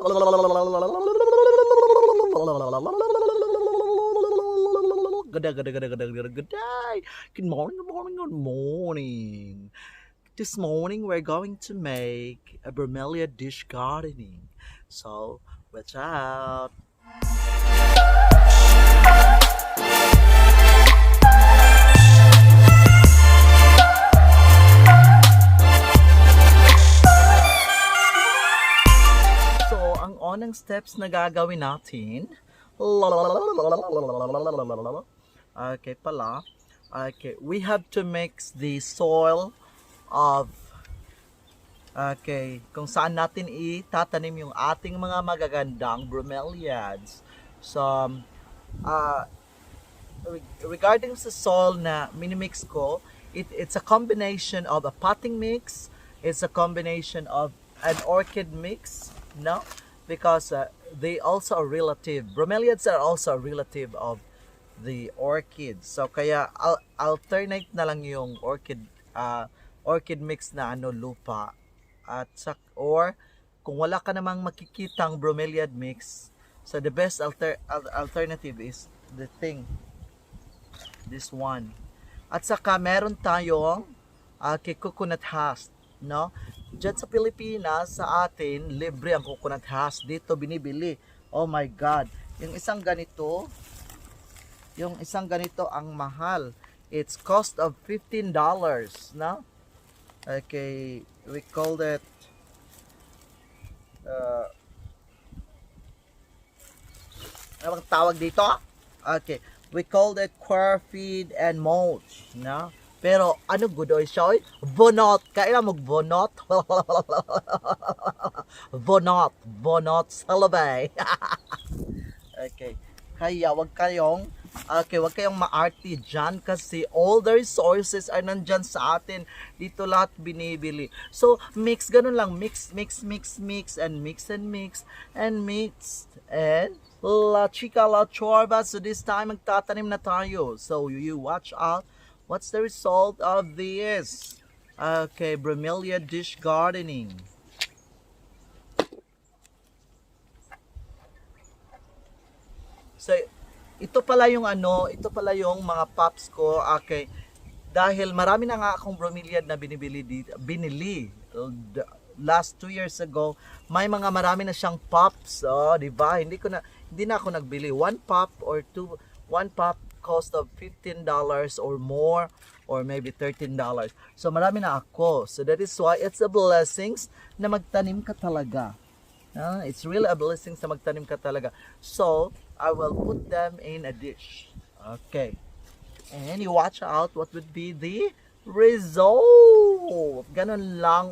Good day, good day, good day, good day, good day. Good morning, good morning, good morning. This morning we're going to make a Bromeliad dish gardening. So watch out. So ang unang steps na gagawin natin. Okay pala. Okay, we have to mix the soil of kung saan natin itatanim yung ating mga magagandang bromeliads. So, regarding sa soil na minimix ko, it's a combination of a potting mix, it's a combination of an orchid mix, no? Because they also are relative. Bromeliads are also a relative of the orchids. So, kaya alternate na lang yung orchid mix na lupa. At or kung wala ka namang makikitang bromeliad mix, so the best alternative is this one. At saka meron tayong coconut husk, no? Diyan sa Pilipinas, sa atin, libre ang coconut husk. Dito binibili. Oh my God. Yung isang ganito ang mahal. It's cost of $15, no? Okay, we called it ano bang tawag dito? Okay, we called it queer feed and mulch, no? Pero ano good oy siya? Bonot, kailan mo bonot? bonot salabay. Okay, kaya wag kayong maarte dyan kasi all the resources are nandyan sa atin. Dito lahat binibili. So, ganun lang. Mix. And la chica la chorba. So, this time, magtatanim na tayo. So, you watch out. What's the result of this? Okay, Bromeliad dish gardening. So, ito pala yung mga pops ko. Okay. Dahil marami na nga akong bromeliad na binili last 2 years ago. Marami na siyang pops. Oh, di ba? Hindi na ako nagbili. One pop cost of $15 or more, or maybe $13. So marami na ako. So that is why it's a blessings na magtanim ka talaga. It's really a blessing sa magtanim ka talaga. So, I will put them in a dish. Okay. And you watch out what would be the result. Ganun lang.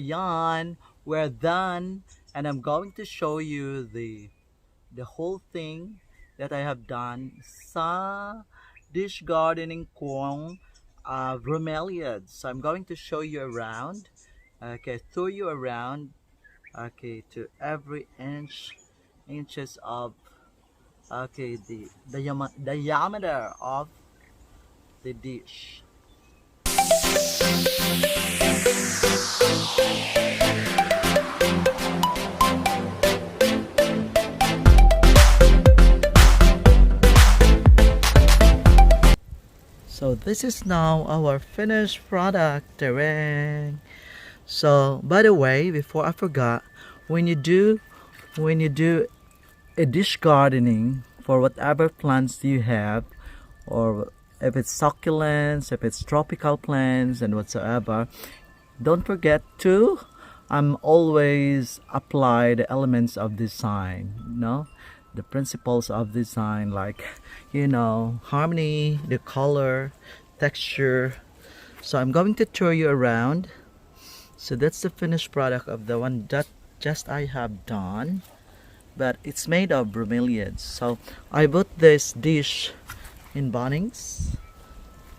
yan, we're done, and I'm going to show you the whole thing that I have done sa dish gardening kong bromeliads. So I'm going to show you around, okay, throw you around, okay, to every inches of, okay, the diameter of the dish. So this is now our finished product. Tereng. So by the way, before I forgot, when you do a dish gardening for whatever plants you have, or if it's succulents, if it's tropical plants and whatsoever, don't forget to always apply the elements of design, the principles of design, like harmony, the color, texture. So I'm going to tour you around. So that's the finished product of the one that just I have done, but it's made of bromeliads. So I bought this dish in Bunnings.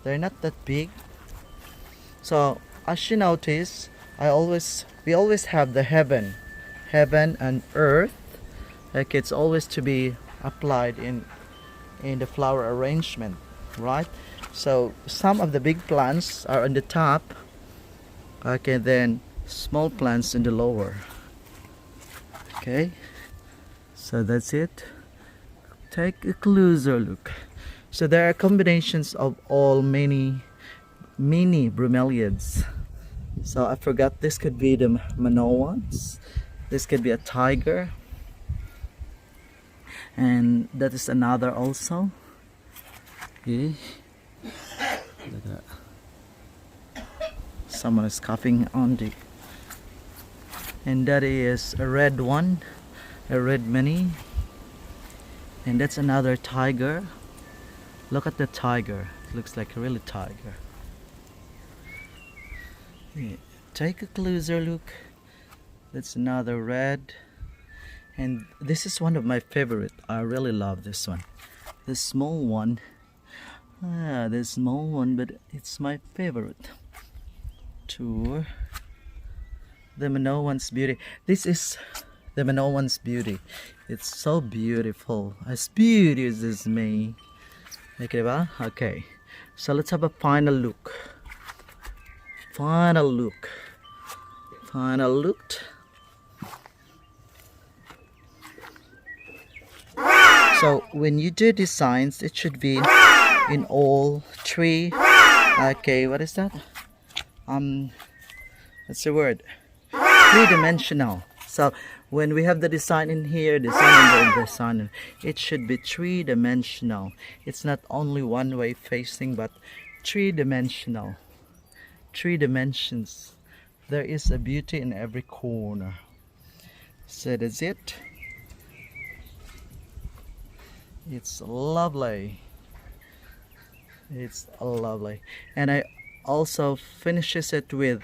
They're not that big. So as you notice, we always have the heaven and earth, like it's always to be applied in the flower arrangement, right? So some of the big plants are on the top, okay, then small plants in the lower. Okay, so that's it. Take a closer look. So there are combinations of all many bromeliads. So I forgot, this could be the Manoans, this could be a tiger, and that is another also. Okay. Look at that. Someone is coughing on the, and that is a red one, a red mini, and that's another tiger. Look at the tiger, it looks like a really tiger. Yeah. Take a closer look. That's another red, and this is one of my favorite. I really love this one, the small one. The small one, but it's my favorite. Tour the Minoan's beauty. This is the Minoan's beauty. It's so beautiful, as beauty as me. Okay, ba? Okay, so let's have a final look. Final look. So when you do designs, it should be in all three. Okay, what is that? That's the word. Three-dimensional. So when we have the design in here, design, it should be three-dimensional. It's not only one way facing, but three-dimensional. 3 dimensions. There is a beauty in every corner. So that's it. It's lovely. It's lovely. And I also finishes it with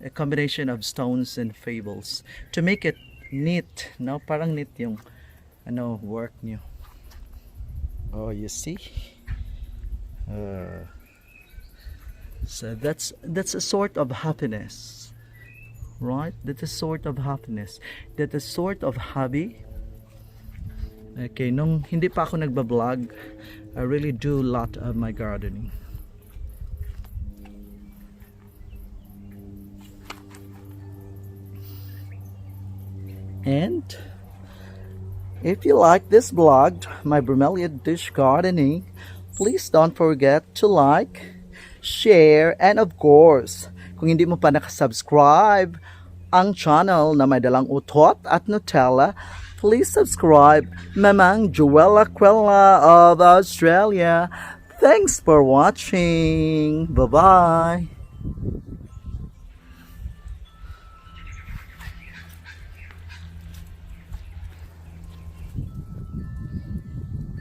a combination of stones and fables to make it neat, no? Parang neat yung work nyo. Oh, you see? So that's a sort of happiness, right? That's a sort of happiness. That's a sort of hobby. Okay, nung hindi pa ako nagbablog, I really do a lot of my gardening. And if you like this vlog, my Bromeliad dish gardening, please don't forget to like, share, and of course, kung hindi mo pa nakasubscribe ang channel na may dalang utot at Nutella, please subscribe. Mamang Joella Quella of Australia. Thanks for watching. Bye-bye.